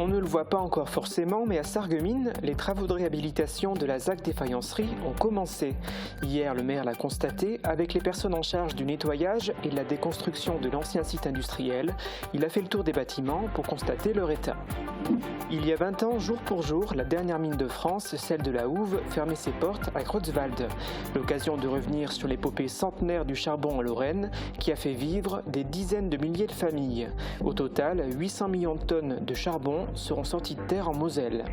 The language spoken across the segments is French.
On ne le voit pas encore forcément, mais à Sarreguemines, les travaux de réhabilitation de la ZAC des faïenceries ont commencé. Hier, le maire l'a constaté avec les personnes en charge du nettoyage et de la déconstruction de l'ancien site industriel. Il a fait le tour des bâtiments pour constater leur état. Il y a 20 ans, jour pour jour, la dernière mine de France, celle de la Houve, fermait ses portes à Creutzwald. L'occasion de revenir sur l'épopée centenaire du charbon en Lorraine qui a fait vivre des dizaines de milliers de familles. Au total, 800 millions de tonnes de charbon seront sortis de terre en Moselle.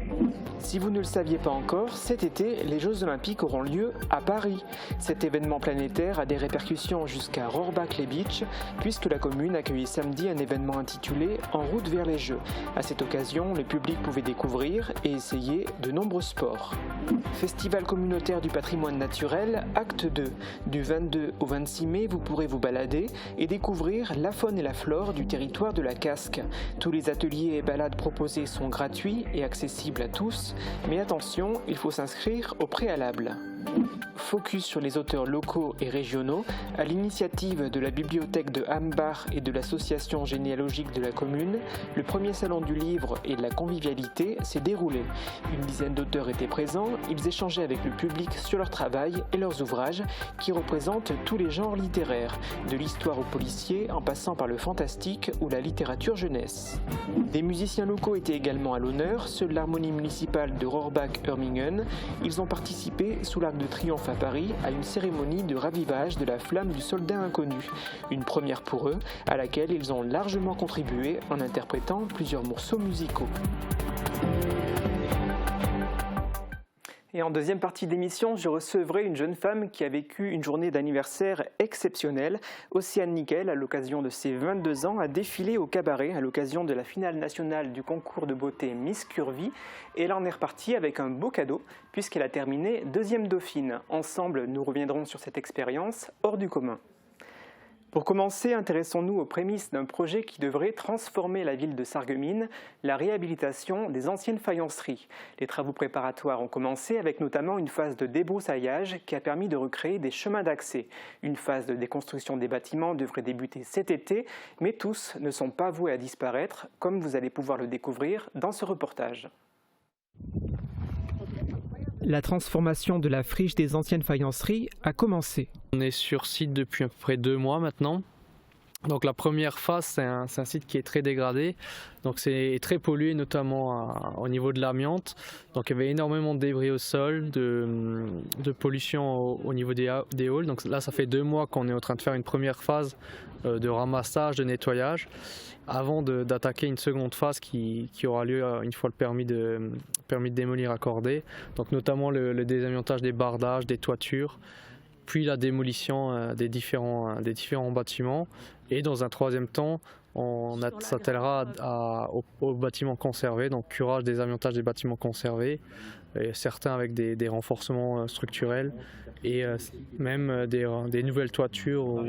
Si vous ne le saviez pas encore, cet été, les Jeux Olympiques auront lieu à Paris. Cet événement planétaire a des répercussions jusqu'à Rohrbach-les-Beach, puisque la commune accueillait samedi un événement intitulé « En route vers les Jeux ». À cette occasion, le public pouvait découvrir et essayer de nombreux sports. Festival communautaire du patrimoine naturel, acte 2. Du 22 au 26 mai, vous pourrez vous balader et découvrir la faune et la flore du territoire de la Casque. Tous les ateliers et balades proposés sont gratuits et accessibles à tous, mais attention, il faut s'inscrire au préalable. Focus sur les auteurs locaux et régionaux, à l'initiative de la bibliothèque de Hambach et de l'association généalogique de la commune, le premier salon du livre et de la convivialité s'est déroulé. Une dizaine d'auteurs étaient présents, ils échangeaient avec le public sur leur travail et leurs ouvrages qui représentent tous les genres littéraires, de l'histoire au policier en passant par le fantastique ou la littérature jeunesse. Des musiciens locaux étaient également à l'honneur, ceux de l'harmonie municipale de Rohrbach-Hörmingen. Ils ont participé sous l'Arc de Triomphe à Paris à une cérémonie de ravivage de la flamme du soldat inconnu, une première pour eux, à laquelle ils ont largement contribué en interprétant plusieurs morceaux musicaux. Et en deuxième partie d'émission, je recevrai une jeune femme qui a vécu une journée d'anniversaire exceptionnelle. Océane Nickel, à l'occasion de ses 22 ans, a défilé au cabaret à l'occasion de la finale nationale du concours de beauté Miss Curvy. Et elle en est repartie avec un beau cadeau, puisqu'elle a terminé deuxième dauphine. Ensemble, nous reviendrons sur cette expérience hors du commun. Pour commencer, intéressons-nous aux prémices d'un projet qui devrait transformer la ville de Sarreguemines, la réhabilitation des anciennes faïenceries. Les travaux préparatoires ont commencé avec notamment une phase de débroussaillage qui a permis de recréer des chemins d'accès. Une phase de déconstruction des bâtiments devrait débuter cet été, mais tous ne sont pas voués à disparaître, comme vous allez pouvoir le découvrir dans ce reportage. La transformation de la friche des anciennes faïenceries a commencé. On est sur site depuis à peu près 2 mois maintenant. Donc la première phase, c'est un site qui est très dégradé, donc c'est très pollué notamment au niveau de l'amiante. Donc il y avait énormément de débris au sol, de pollution au niveau des halls. Donc là ça fait 2 mois qu'on est en train de faire une première phase de ramassage, de nettoyage, avant d'attaquer une seconde phase qui aura lieu une fois le permis de démolir accordé. Donc notamment le désamiantage des bardages, des toitures, puis la démolition des différents bâtiments. Et dans un troisième temps, on s'attellera aux bâtiments conservés, donc curage, désamiantage des bâtiments conservés, et certains avec des renforcements structurels et même des nouvelles toitures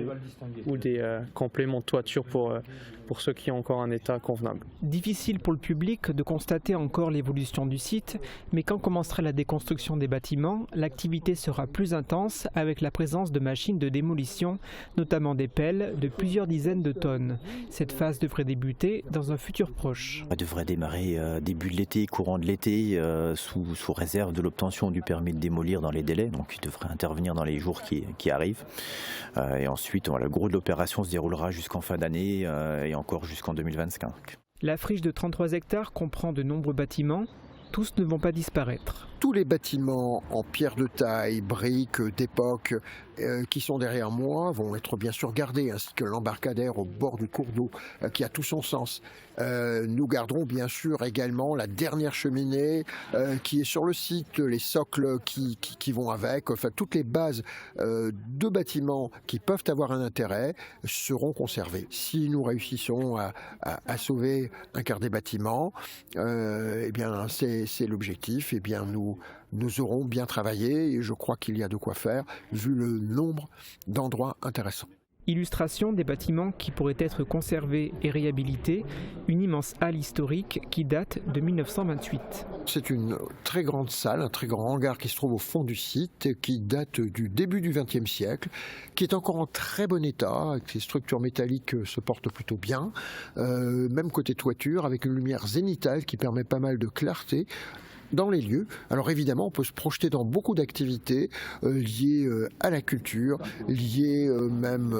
ou des compléments de toiture pour ceux qui ont encore un état convenable. Difficile pour le public de constater encore l'évolution du site, mais quand commencera la déconstruction des bâtiments, l'activité sera plus intense avec la présence de machines de démolition, notamment des pelles de plusieurs dizaines de tonnes. Cette phase devrait débuter dans un futur proche. Elle devrait démarrer début de l'été, courant de l'été, sous réserve de l'obtention du permis de démolir dans les délais, donc il devrait intervenir dans les jours qui arrivent. Et ensuite, le gros de l'opération se déroulera jusqu'en fin d'année et encore jusqu'en 2025. La friche de 33 hectares comprend de nombreux bâtiments. Tous ne vont pas disparaître. Tous les bâtiments en pierre de taille, briques d'époque qui sont derrière moi vont être bien sûr gardés, ainsi que l'embarcadère au bord du cours d'eau qui a tout son sens. Nous garderons bien sûr également la dernière cheminée qui est sur le site, les socles qui vont avec, enfin toutes les bases de bâtiments qui peuvent avoir un intérêt seront conservées. Si nous réussissons à sauver un quart des bâtiments, eh bien c'est l'objectif, eh bien nous aurons bien travaillé et je crois qu'il y a de quoi faire vu le nombre d'endroits intéressants. Illustration des bâtiments qui pourraient être conservés et réhabilités, une immense halle historique qui date de 1928. C'est une très grande salle, un très grand hangar qui se trouve au fond du site, qui date du début du XXe siècle, qui est encore en très bon état, avec ses structures métalliques se portent plutôt bien, même côté toiture, avec une lumière zénithale qui permet pas mal de clarté dans les lieux. Alors évidemment, on peut se projeter dans beaucoup d'activités liées à la culture, liées même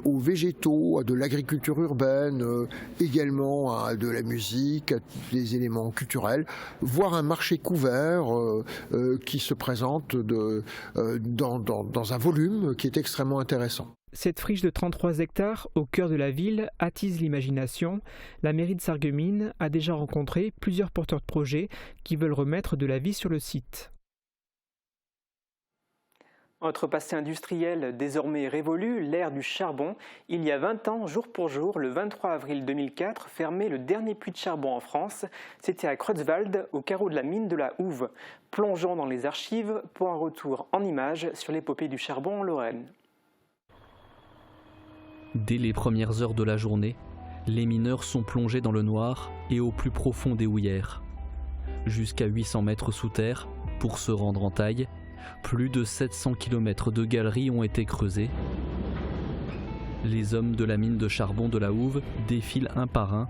aux végétaux, à de l'agriculture urbaine, également à de la musique, à des éléments culturels, voire un marché couvert qui se présente dans un volume qui est extrêmement intéressant. Cette friche de 33 hectares au cœur de la ville attise l'imagination. La mairie de Sarreguemines a déjà rencontré plusieurs porteurs de projets qui veulent remettre de la vie sur le site. Notre passé industriel désormais révolu, l'ère du charbon. Il y a 20 ans, jour pour jour, le 23 avril 2004, fermait le dernier puits de charbon en France. C'était à Creutzwald, au carreau de la mine de la Houve. Plongeons dans les archives pour un retour en images sur l'épopée du charbon en Lorraine. Dès les premières heures de la journée, les mineurs sont plongés dans le noir et au plus profond des houillères. Jusqu'à 800 mètres sous terre, pour se rendre en taille, plus de 700 km de galeries ont été creusées. Les hommes de la mine de charbon de la Houve défilent un par un.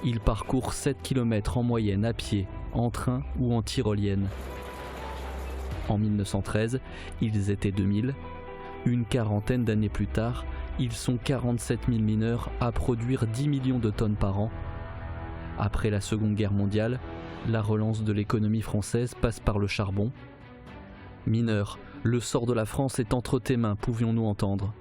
Ils parcourent 7 km en moyenne à pied, en train ou en tyrolienne. En 1913, ils étaient 2000. Une quarantaine d'années plus tard, ils sont 47 000 mineurs à produire 10 millions de tonnes par an. Après la Seconde Guerre mondiale, la relance de l'économie française passe par le charbon. Mineurs, le sort de la France est entre tes mains, pouvions-nous entendre.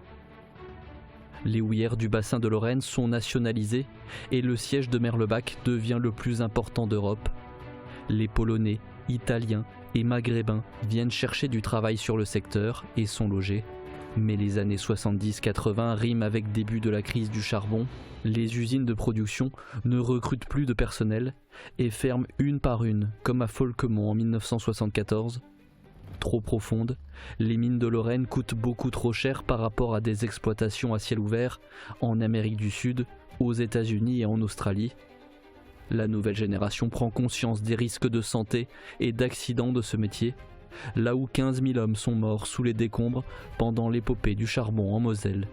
Les houillères du bassin de Lorraine sont nationalisées et le siège de Merlebach devient le plus important d'Europe. Les Polonais, Italiens et Maghrébins viennent chercher du travail sur le secteur et sont logés. Mais les années 70-80 riment avec début de la crise du charbon. Les usines de production ne recrutent plus de personnel et ferment une par une, comme à Folquemont en 1974. Trop profondes, les mines de Lorraine coûtent beaucoup trop cher par rapport à des exploitations à ciel ouvert en Amérique du Sud, aux États-Unis et en Australie. La nouvelle génération prend conscience des risques de santé et d'accidents de ce métier. Là où 15 000 hommes sont morts sous les décombres pendant l'épopée du charbon en Moselle.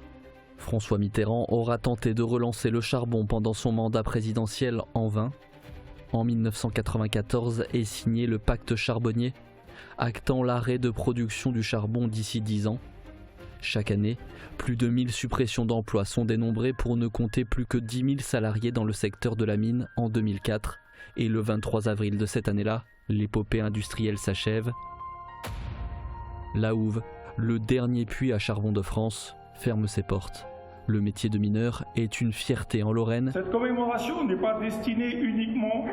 François Mitterrand aura tenté de relancer le charbon pendant son mandat présidentiel en vain. En 1994 est signé le pacte charbonnier, actant l'arrêt de production du charbon d'ici 10 ans. Chaque année, plus de 1000 suppressions d'emplois sont dénombrées pour ne compter plus que 10 000 salariés dans le secteur de la mine en 2004. Et le 23 avril de cette année-là, l'épopée industrielle s'achève. La Houve, le dernier puits à charbon de France, ferme ses portes. Le métier de mineur est une fierté en Lorraine. Cette commémoration n'est pas destinée uniquement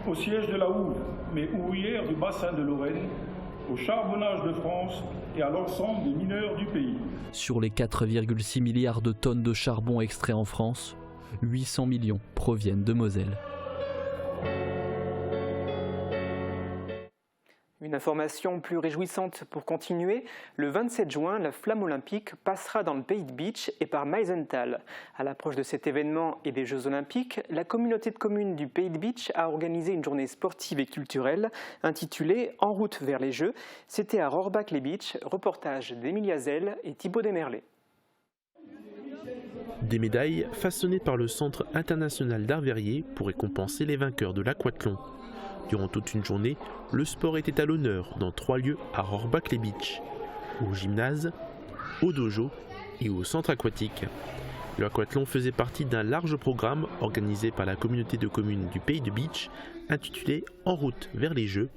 au siège de la Houve, mais aux houillères du bassin de Lorraine, au charbonnage de France et à l'ensemble des mineurs du pays. Sur les 4,6 milliards de tonnes de charbon extraits en France, 800 millions proviennent de Moselle. Une information plus réjouissante pour continuer, le 27 juin, la flamme olympique passera dans le pays de Bitche et par Meisenthal. À l'approche de cet événement et des Jeux olympiques, la communauté de communes du pays de Bitche a organisé une journée sportive et culturelle intitulée « En route vers les Jeux ». C'était à Rohrbach-les-Bitches, reportage d'Emilia Zell et Thibaut Desmerlet. Des médailles façonnées par le Centre international d'art verrier pour récompenser les vainqueurs de l'aquathlon. Durant toute une journée, le sport était à l'honneur dans 3 lieux à Rohrbach-les-Bitches, au gymnase, au dojo et au centre aquatique. L'aquathlon faisait partie d'un large programme organisé par la communauté de communes du pays de Bitche, intitulé « En route vers les Jeux ».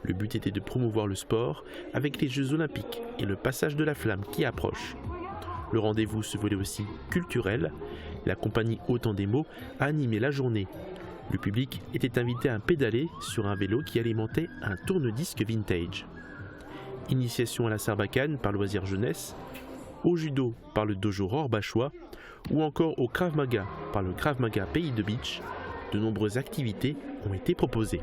Le but était de promouvoir le sport avec les Jeux olympiques et le passage de la flamme qui approche. Le rendez-vous se voulait aussi culturel. La compagnie Autant des mots a animé la journée. Le public était invité à pédaler sur un vélo qui alimentait un tourne-disque vintage. Initiation à la sarbacane par Loisirs Jeunesse, au judo par le dojo Rohrbachois ou encore au Krav Maga par le Krav Maga Pays de Bitche, de nombreuses activités ont été proposées.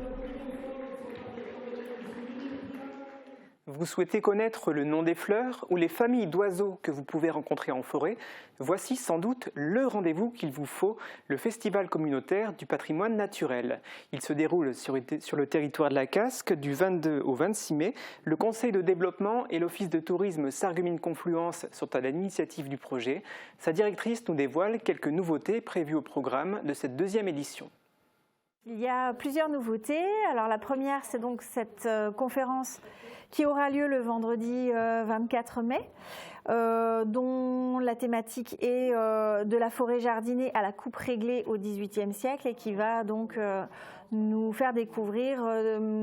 Vous souhaitez connaître le nom des fleurs ou les familles d'oiseaux que vous pouvez rencontrer en forêt? Voici sans doute le rendez-vous qu'il vous faut, le Festival communautaire du patrimoine naturel. Il se déroule sur le territoire de la Casque du 22 au 26 mai. Le Conseil de développement et l'Office de tourisme Sarreguemines-Confluence sont à l'initiative du projet. Sa directrice nous dévoile quelques nouveautés prévues au programme de cette deuxième édition. Il y a plusieurs nouveautés. Alors la première, c'est donc cette conférence qui aura lieu le vendredi 24 mai, dont la thématique est de la forêt jardinée à la coupe réglée au XVIIIe siècle et qui va donc nous faire découvrir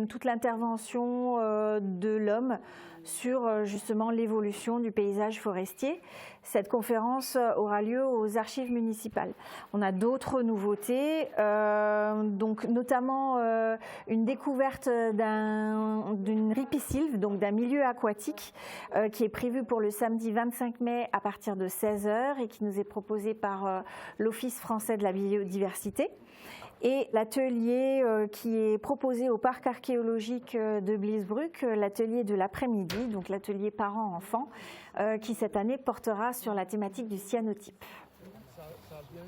toute l'intervention de l'homme sur justement l'évolution du paysage forestier. Cette conférence aura lieu aux archives municipales. On a d'autres nouveautés, donc notamment une découverte d'une ripisylve, donc d'un milieu aquatique, qui est prévue pour le samedi 25 mai à partir de 16h et qui nous est proposée par l'Office français de la biodiversité. Et l'atelier qui est proposé au parc archéologique de Bliesbruck, l'atelier de l'après-midi, donc l'atelier parents-enfants, qui cette année portera sur la thématique du cyanotype.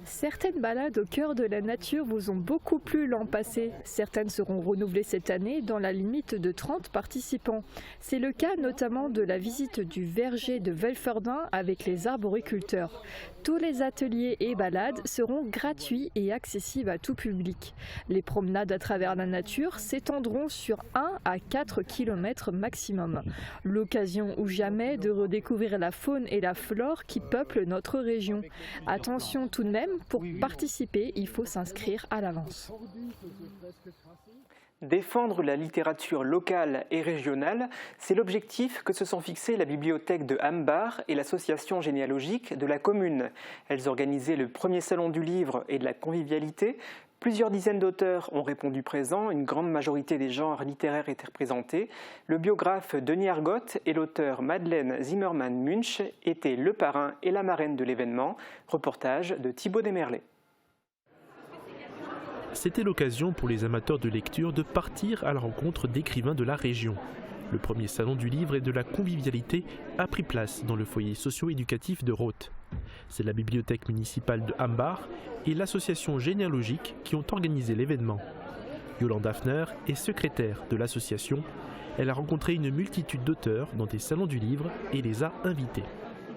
Certaines balades au cœur de la nature vous ont beaucoup plu l'an passé. Certaines seront renouvelées cette année dans la limite de 30 participants. C'est le cas notamment de la visite du verger de Velferdin avec les arboriculteurs. Tous les ateliers et balades seront gratuits et accessibles à tout public. Les promenades à travers la nature s'étendront sur 1 à 4 km maximum. L'occasion ou jamais de redécouvrir la faune et la flore qui peuplent notre région. Attention tout de même, pour participer, il faut s'inscrire à l'avance. Défendre la littérature locale et régionale, c'est l'objectif que se sont fixés la bibliothèque de Hambar et l'association généalogique de la commune. Elles organisaient le premier salon du livre et de la convivialité. Plusieurs dizaines d'auteurs ont répondu présents, une grande majorité des genres littéraires étaient représentés. Le biographe Denis Argot et l'auteur Madeleine Zimmermann-Munch étaient le parrain et la marraine de l'événement. Reportage de Thibaut Desmerlet. C'était l'occasion pour les amateurs de lecture de partir à la rencontre d'écrivains de la région. Le premier salon du livre et de la convivialité a pris place dans le foyer socio-éducatif de Roth. C'est la bibliothèque municipale de Hambar et l'association généalogique qui ont organisé l'événement. Yolande Hafner est secrétaire de l'association. Elle a rencontré une multitude d'auteurs dans des salons du livre et les a invités.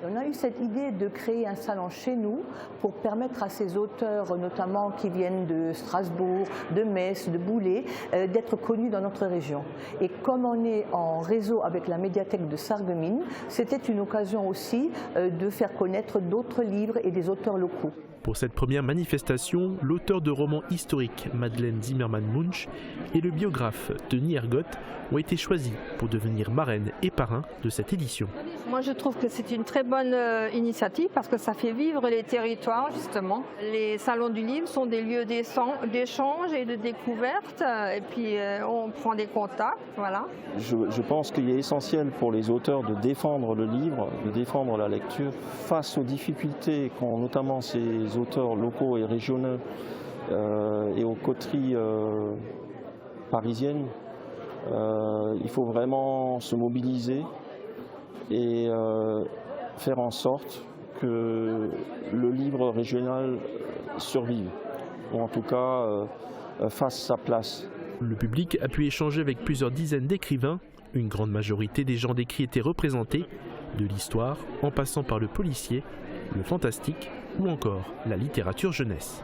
On a eu cette idée de créer un salon chez nous pour permettre à ces auteurs, notamment qui viennent de Strasbourg, de Metz, de Boulay, d'être connus dans notre région. Et comme on est en réseau avec la médiathèque de Sarreguemines, c'était une occasion aussi de faire connaître d'autres livres et des auteurs locaux. Pour cette première manifestation, l'auteur de romans historiques Madeleine Zimmermann-Munch et le biographe Denis Argot ont été choisis pour devenir marraines et parrains de cette édition. Moi je trouve que c'est une très bonne initiative parce que ça fait vivre les territoires justement. Les salons du livre sont des lieux d'échange et de découverte et puis on prend des contacts, voilà. Je pense qu'il est essentiel pour les auteurs de défendre le livre, de défendre la lecture face aux difficultés qu'ont notamment ces auteurs locaux et régionaux et aux coteries parisiennes. Il faut vraiment se mobiliser et faire en sorte que le livre régional survive, ou en tout cas fasse sa place. Le public a pu échanger avec plusieurs dizaines d'écrivains. Une grande majorité des genres décrits étaient représentés, de l'histoire en passant par le policier, le fantastique ou encore la littérature jeunesse.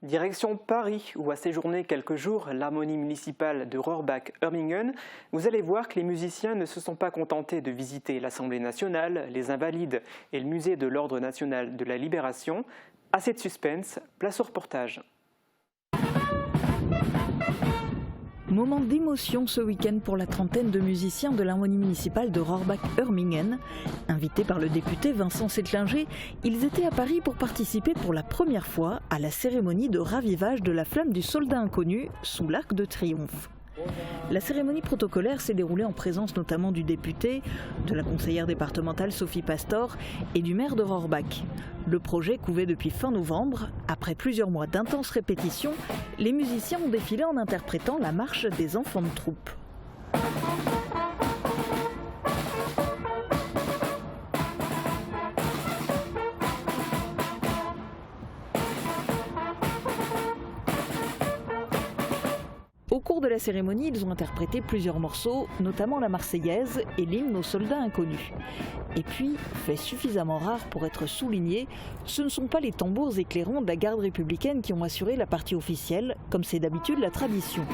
Direction Paris, où a séjourné quelques jours l'harmonie municipale de Rohrbach-Hörmingen. Vous allez voir que les musiciens ne se sont pas contentés de visiter l'Assemblée nationale, les Invalides et le musée de l'Ordre national de la Libération. Assez de suspense, place au reportage. Moment d'émotion ce week-end pour la trentaine de musiciens de l'harmonie municipale de Rohrbach-Hörmingen. Invités par le député Vincent Settlinger, ils étaient à Paris pour participer pour la première fois à la cérémonie de ravivage de la flamme du soldat inconnu sous l'Arc de Triomphe. La cérémonie protocolaire s'est déroulée en présence notamment du député, de la conseillère départementale Sophie Pastor et du maire de Rohrbach. Le projet couvait depuis fin novembre. Après plusieurs mois d'intenses répétitions, les musiciens ont défilé en interprétant la marche des enfants de troupe. Au cours de la cérémonie, ils ont interprété plusieurs morceaux, notamment la Marseillaise et l'hymne aux soldats inconnus. Et puis, fait suffisamment rare pour être souligné, ce ne sont pas les tambours éclairants de la garde républicaine qui ont assuré la partie officielle, comme c'est d'habitude la tradition.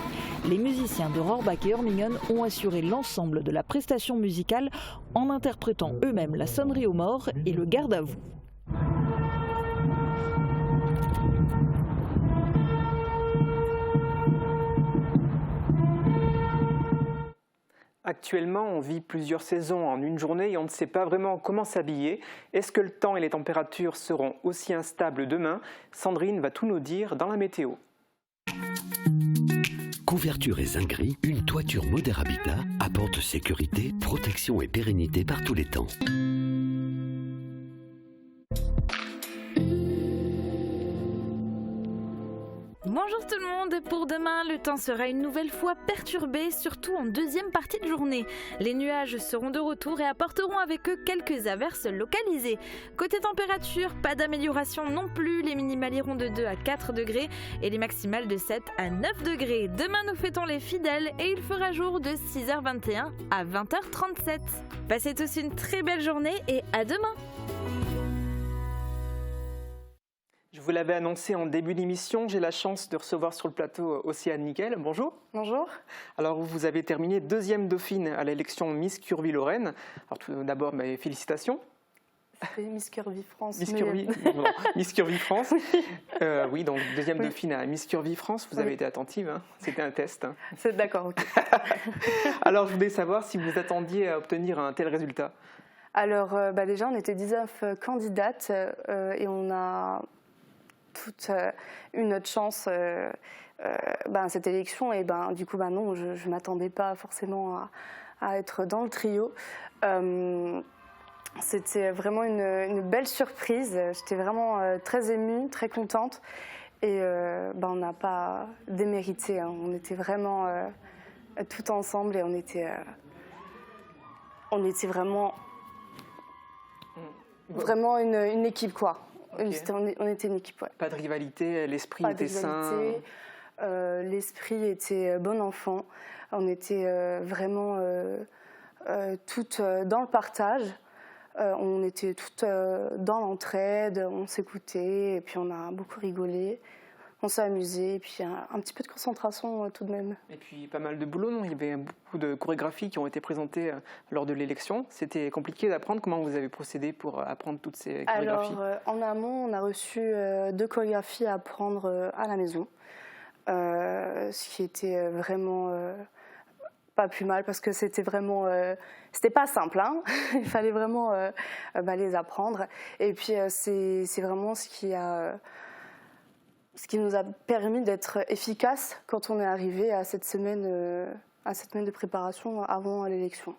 Les musiciens de Rohrbach et Hörmingen ont assuré l'ensemble de la prestation musicale en interprétant eux-mêmes la sonnerie aux morts et le garde à vous. Actuellement, on vit plusieurs saisons en une journée et on ne sait pas vraiment comment s'habiller. Est-ce que le temps et les températures seront aussi instables demain? Sandrine va tout nous dire dans la météo. Couverture et zinguerie, une toiture Moder Habitat apporte sécurité, protection et pérennité par tous les temps. Bonjour tout le monde, pour demain le temps sera une nouvelle fois perturbé, surtout en deuxième partie de journée. Les nuages seront de retour et apporteront avec eux quelques averses localisées. Côté température, pas d'amélioration non plus, les minimales iront de 2 à 4 degrés et les maximales de 7 à 9 degrés. Demain nous fêtons les fidèles et il fera jour de 6h21 à 20h37. Passez tous une très belle journée et à demain. Je vous l'avais annoncé en début d'émission, j'ai la chance de recevoir sur le plateau Océane Nickel. Bonjour. Bonjour. Alors vous avez terminé deuxième dauphine à l'élection Miss Curvie-Lorraine. Alors tout d'abord, mes félicitations. C'est Miss Curvie France. Miss Curvie, non, Miss Curvie France. Oui, donc deuxième dauphine à Miss Curvie France. Vous avez été attentive, hein. C'était un test. Hein. C'est d'accord. Okay. Alors je voulais savoir si vous attendiez à obtenir un tel résultat. Alors déjà, on était 19 candidates et on a toute une autre chance à cette élection et du coup non, je ne m'attendais pas forcément à être dans le trio. C'était vraiment une belle surprise, j'étais vraiment très émue, très contente et on n'a pas démérité, hein. On était vraiment tout ensemble et on était vraiment une équipe quoi. Okay. On était une équipe, ouais. Pas de rivalité, l'esprit était sain. L'esprit était bon enfant. On était vraiment toutes dans le partage. On était toutes dans l'entraide, on s'écoutait et puis on a beaucoup rigolé. On s'est amusé, et puis un petit peu de concentration tout de même. Et puis pas mal de boulot, non? Il y avait beaucoup de chorégraphies qui ont été présentées lors de l'élection. C'était compliqué d'apprendre. Comment vous avez procédé pour apprendre toutes ces chorégraphies? Alors, en amont, on a reçu 2 chorégraphies à apprendre à la maison. Ce qui était vraiment pas plus mal, parce que c'était vraiment... c'était pas simple, hein. Il fallait vraiment les apprendre. Et puis, c'est vraiment ce qui nous a permis d'être efficaces quand on est arrivé à cette semaine de préparation avant l'élection.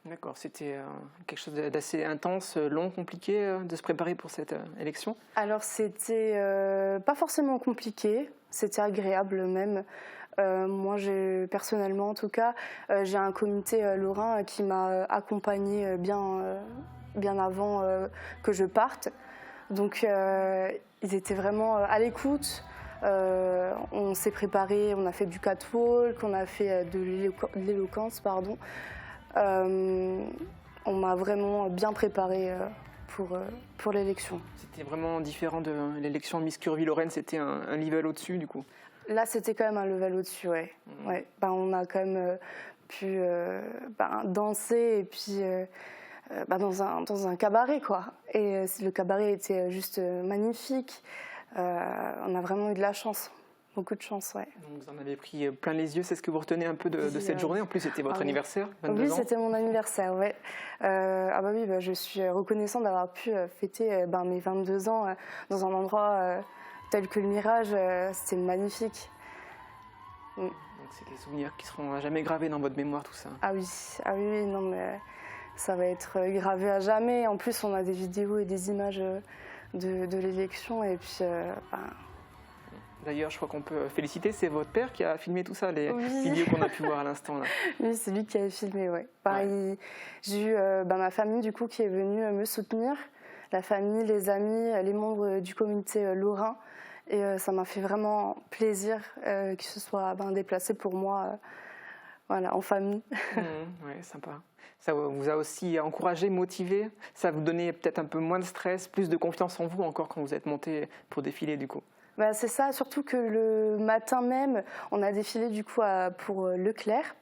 D'accord, c'était quelque chose d'assez intense, long, compliqué de se préparer pour cette élection? Alors c'était pas forcément compliqué, c'était agréable même. Moi, personnellement en tout cas, j'ai un comité lorrain qui m'a accompagnée bien avant que je parte. Donc ils étaient vraiment à l'écoute. On s'est préparé, on a fait du catwalk, on a fait de l'éloquence, pardon. On m'a vraiment bien préparé pour l'élection. C'était vraiment différent de l'élection Miss Curvie-Lorraine, c'était un level au-dessus du coup? Là, c'était quand même un level au-dessus, ouais. Ouais. On a quand même pu danser et puis dans un cabaret, quoi. Et le cabaret était juste magnifique. On a vraiment eu de la chance. Beaucoup de chance, ouais. Donc vous en avez pris plein les yeux. C'est ce que vous retenez un peu de cette journée? En plus, c'était votre anniversaire, 22 ans. Oui, c'était mon anniversaire, ouais. Je suis reconnaissante d'avoir pu fêter mes 22 ans dans un endroit tel que le Mirage. C'était magnifique. Donc c'est des souvenirs qui seront à jamais gravés dans votre mémoire, tout ça? Ah oui, non, mais ça va être gravé à jamais. En plus, on a des vidéos et des images de l'élection. Et puis, D'ailleurs, je crois qu'on peut féliciter, c'est votre père qui a filmé tout ça, les vidéos qu'on a pu voir à l'instant. Oui, c'est lui qui a filmé, ouais. J'ai eu ma famille du coup qui est venue me soutenir, la famille, les amis, les membres du comité lorrain. Et ça m'a fait vraiment plaisir qu'ils se soient déplacés pour moi en famille. Ouais, sympa. Ça vous a aussi encouragé, motivé. Ça vous donnait peut-être un peu moins de stress, plus de confiance en vous encore quand vous êtes monté pour défiler du coup. C'est ça, surtout que le matin même, on a défilé du coup pour Leclerc.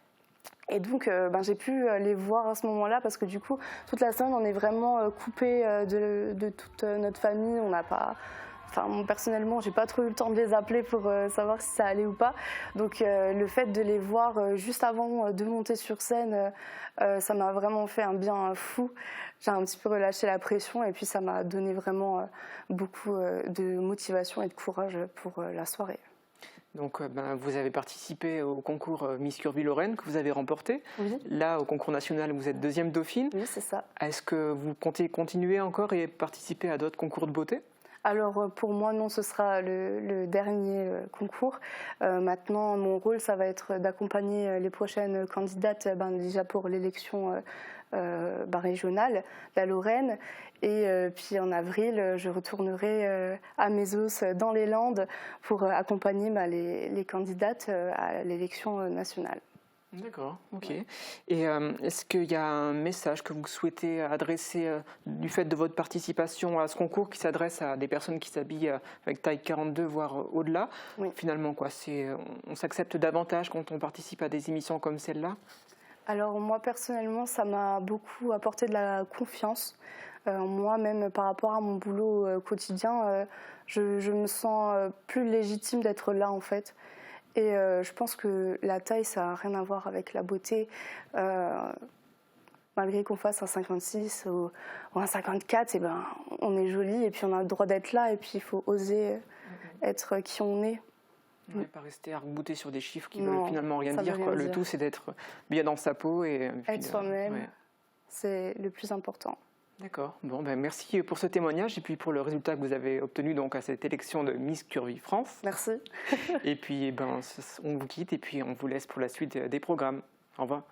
Et donc, j'ai pu les voir à ce moment-là parce que du coup, toute la semaine, on est vraiment coupé de toute notre famille. On n'a pas... Moi, personnellement, j'ai pas trop eu le temps de les appeler pour savoir si ça allait ou pas. Donc, le fait de les voir juste avant de monter sur scène, ça m'a vraiment fait un bien fou. J'ai un petit peu relâché la pression et puis ça m'a donné vraiment beaucoup de motivation et de courage pour la soirée. Donc, vous avez participé au concours Miss Curbie-Lorraine que vous avez remporté. Oui. Là, au concours national, vous êtes deuxième dauphine. Oui, c'est ça. Est-ce que vous comptez continuer encore et participer à d'autres concours de beauté ? Alors pour moi, non, ce sera le dernier concours. Maintenant, mon rôle, ça va être d'accompagner les prochaines candidates déjà pour l'élection régionale, la Lorraine. Et puis en avril, je retournerai à Mésos dans les Landes pour accompagner les candidates à l'élection nationale. D'accord, ok. Et est-ce qu'il y a un message que vous souhaitez adresser du fait de votre participation à ce concours qui s'adresse à des personnes qui s'habillent avec taille 42 voire au-delà ? Oui. Finalement, on s'accepte davantage quand on participe à des émissions comme celle-là ? Alors moi personnellement, ça m'a beaucoup apporté de la confiance. Moi, même par rapport à mon boulot quotidien, je me sens plus légitime d'être là en fait. Et je pense que la taille, ça n'a rien à voir avec la beauté. Malgré qu'on fasse un 56 ou un 54, on est joli et puis on a le droit d'être là. Et puis il faut oser être qui on est. Ouais, pas rester arc-bouté sur des chiffres qui ne veulent finalement rien dire. Le tout, c'est d'être bien dans sa peau. Et être soi-même, c'est le plus important. D'accord. Bon, merci pour ce témoignage et puis pour le résultat que vous avez obtenu donc, à cette élection de Miss Curbie France. Merci. Et puis, on vous quitte et puis on vous laisse pour la suite des programmes. Au revoir.